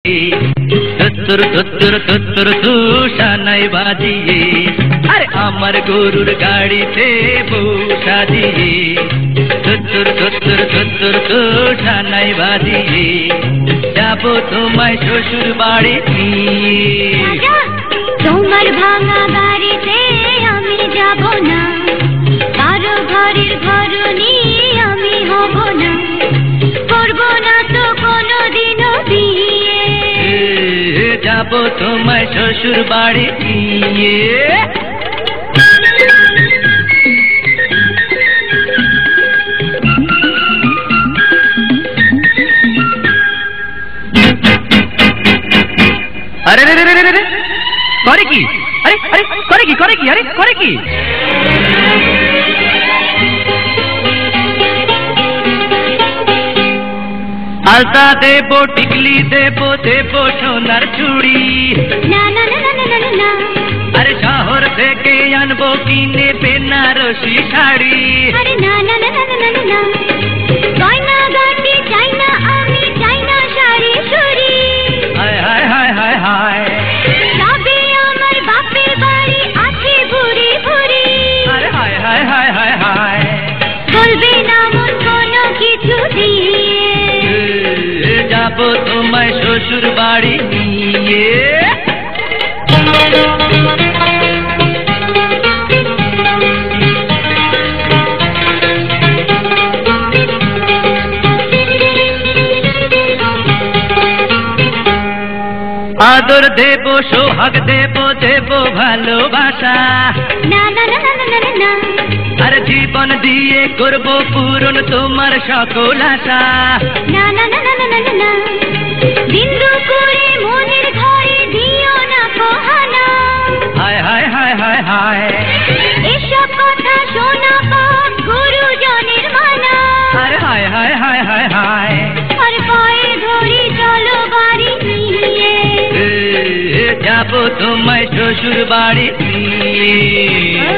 তুত্তুর তুত্তুর তুত্তুর তুষানাই বাজিয়ে আরে আমার গরুর গাড়িতে বসা দিয়ে তুত্তুর তুত্তুর তুত্তুর তুষানাই বাজিয়ে যাবো তোমায় শ্বশুর বাড়ি নিয়ে। তোমার ভাঙা গাড়িতে আমি যাব না, কারো ঘরের ঘরনি আমি হব না, করব না তো কোনোদিনও বিয়ে। যাবো তোমায় শ্বশুর বাড়ি নিয়ে। আরে রে রে রে রে করে কি? আরে আরে করে কি? করে কি? আরে করে কি? আলতা দেবো, টিকলি দেবো, দেবো সোনার চুড়ি। না না না না না না, আরে শহর থেকে আনবো কিনে বেনারসি শাড়ি। আরে না না না না না না, গয়না গাটি চাই না আমি, চাই না শাড়ি সুড়ি। হায় হায় হায় হায় হায়, তবে আমার বাপের বাড়ি আছে ভুরি ভুরি। আরে হায় হায় হায় হায় হায়, বলবে না মন কোনো কিছু দিয়ে। যাবো তোমায় শ্বশুর বাড়ি নিয়ে। আদর দেব, সোহাগ দেব, দেব ভালোবাসা। না না না না না না, আর জীবন দিয়ে করব পূরণ তোমার সকল আশা। না না না না না না, বিন্দু করে মনের ঘরে দিও না কহানা। হায় হায় হায় হায় হায়, এসব কথা শোনা পাপ গুরুজনের মানা। আরে হায় হায় হায় হায় হায়, আর পায়ে ধরি চলো বাড়ি নিয়ে। যাবো তোমায় শ্বশুর বাড়ি নিয়ে।